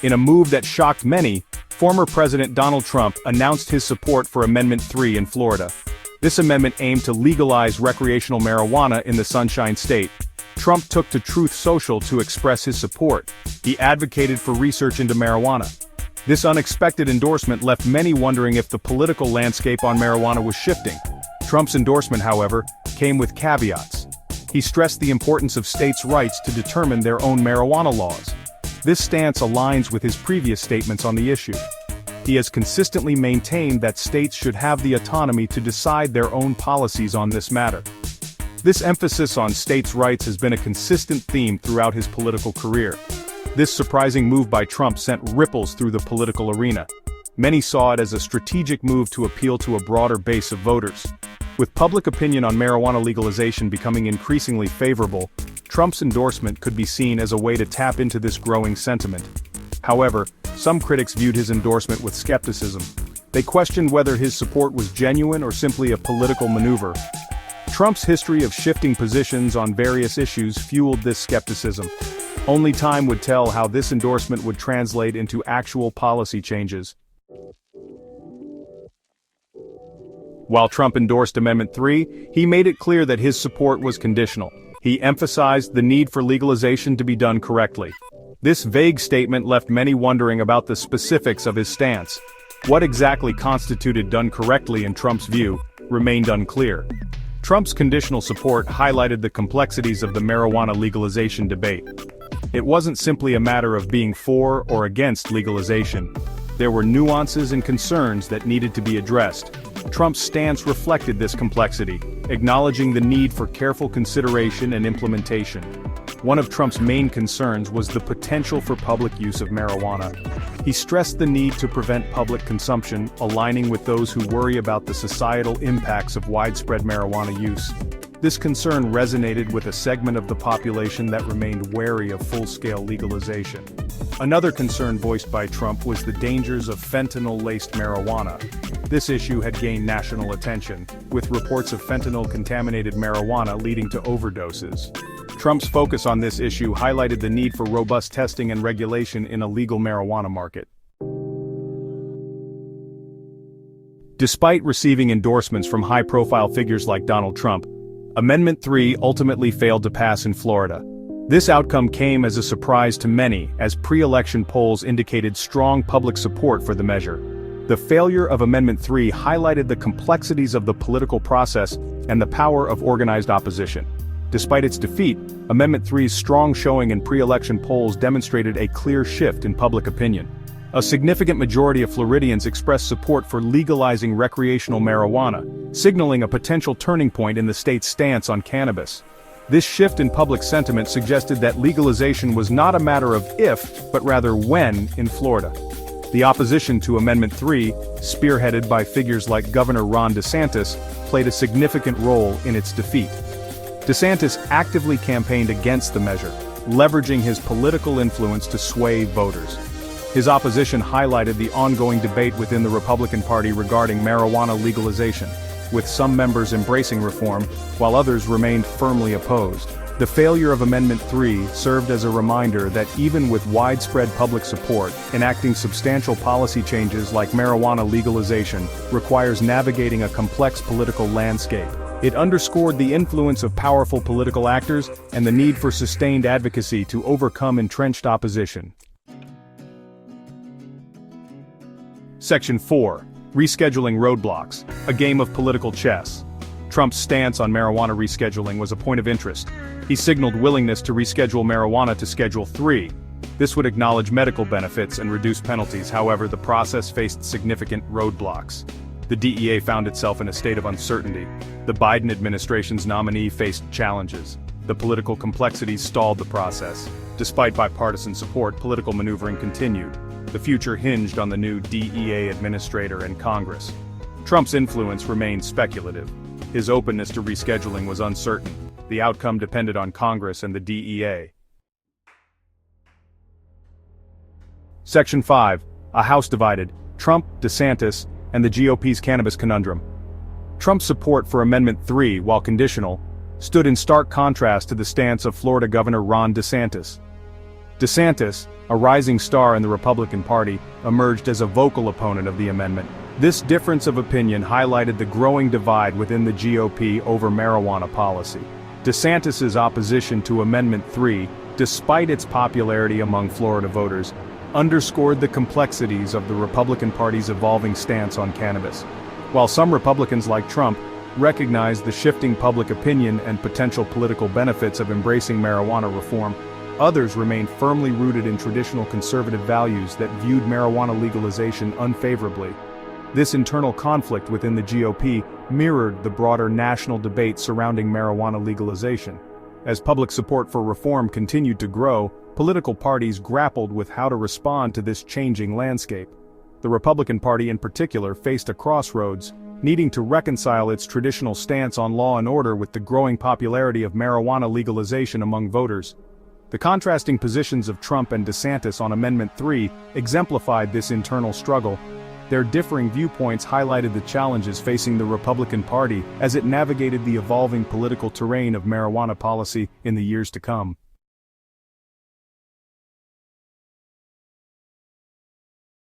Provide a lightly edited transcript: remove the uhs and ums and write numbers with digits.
In a move that shocked many, former President Donald Trump announced his support for Amendment 3 in Florida. This amendment aimed to legalize recreational marijuana in the Sunshine State. Trump took to Truth Social to express his support. He advocated for research into marijuana. This unexpected endorsement left many wondering if the political landscape on marijuana was shifting. Trump's endorsement, however, came with caveats. He stressed the importance of states' rights to determine their own marijuana laws. This stance aligns with his previous statements on the issue. He has consistently maintained that states should have the autonomy to decide their own policies on this matter. This emphasis on states' rights has been a consistent theme throughout his political career. This surprising move by Trump sent ripples through the political arena. Many saw it as a strategic move to appeal to a broader base of voters. With public opinion on marijuana legalization becoming increasingly favorable, Trump's endorsement could be seen as a way to tap into this growing sentiment. However, some critics viewed his endorsement with skepticism. They questioned whether his support was genuine or simply a political maneuver. Trump's history of shifting positions on various issues fueled this skepticism. Only time would tell how this endorsement would translate into actual policy changes. While Trump endorsed Amendment 3, he made it clear that his support was conditional. He emphasized the need for legalization to be done correctly. This vague statement left many wondering about the specifics of his stance. What exactly constituted done correctly in Trump's view remained unclear. Trump's conditional support highlighted the complexities of the marijuana legalization debate. It wasn't simply a matter of being for or against legalization. There were nuances and concerns that needed to be addressed. Trump's stance reflected this complexity, acknowledging the need for careful consideration and implementation. One of Trump's main concerns was the potential for public use of marijuana. He stressed the need to prevent public consumption, aligning with those who worry about the societal impacts of widespread marijuana use. This concern resonated with a segment of the population that remained wary of full-scale legalization. Another concern voiced by Trump was the dangers of fentanyl-laced marijuana. This issue had gained national attention, with reports of fentanyl-contaminated marijuana leading to overdoses. Trump's focus on this issue highlighted the need for robust testing and regulation in a legal marijuana market. Despite receiving endorsements from high-profile figures like Donald Trump, Amendment 3 ultimately failed to pass in Florida. This outcome came as a surprise to many, as pre-election polls indicated strong public support for the measure. The failure of Amendment 3 highlighted the complexities of the political process and the power of organized opposition. Despite its defeat, Amendment 3's strong showing in pre-election polls demonstrated a clear shift in public opinion. A significant majority of Floridians expressed support for legalizing recreational marijuana, signaling a potential turning point in the state's stance on cannabis. This shift in public sentiment suggested that legalization was not a matter of if, but rather when, in Florida. The opposition to Amendment 3, spearheaded by figures like Governor Ron DeSantis, played a significant role in its defeat. DeSantis actively campaigned against the measure, leveraging his political influence to sway voters. His opposition highlighted the ongoing debate within the Republican Party regarding marijuana legalization, with some members embracing reform, while others remained firmly opposed. The failure of Amendment 3 served as a reminder that even with widespread public support, enacting substantial policy changes like marijuana legalization requires navigating a complex political landscape. It underscored the influence of powerful political actors and the need for sustained advocacy to overcome entrenched opposition. Section 4. Rescheduling roadblocks, a game of political chess. Trump's stance on marijuana rescheduling was a point of interest. He signaled willingness to reschedule marijuana to Schedule 3. This would acknowledge medical benefits and reduce penalties. However, the process faced significant roadblocks. The DEA found itself in a state of uncertainty. The Biden administration's nominee faced challenges. The political complexities stalled the process. Despite bipartisan support, political maneuvering continued. The future hinged on the new DEA administrator and Congress. Trump's influence remained speculative. His openness to rescheduling was uncertain. The outcome depended on Congress and the DEA. Section 5. A House divided. Trump, DeSantis, and the GOP's cannabis conundrum. Trump's support for Amendment 3, while conditional, stood in stark contrast to the stance of Florida Governor Ron DeSantis. DeSantis, a rising star in the Republican Party, emerged as a vocal opponent of the amendment. This difference of opinion highlighted the growing divide within the GOP over marijuana policy. DeSantis's opposition to Amendment 3, despite its popularity among Florida voters, underscored the complexities of the Republican Party's evolving stance on cannabis. While some Republicans like Trump recognized the shifting public opinion and potential political benefits of embracing marijuana reform, others remained firmly rooted in traditional conservative values that viewed marijuana legalization unfavorably. This internal conflict within the GOP mirrored the broader national debate surrounding marijuana legalization. As public support for reform continued to grow, political parties grappled with how to respond to this changing landscape. The Republican Party in particular faced a crossroads, needing to reconcile its traditional stance on law and order with the growing popularity of marijuana legalization among voters. The contrasting positions of Trump and DeSantis on Amendment 3 exemplified this internal struggle. Their differing viewpoints highlighted the challenges facing the Republican Party as it navigated the evolving political terrain of marijuana policy in the years to come.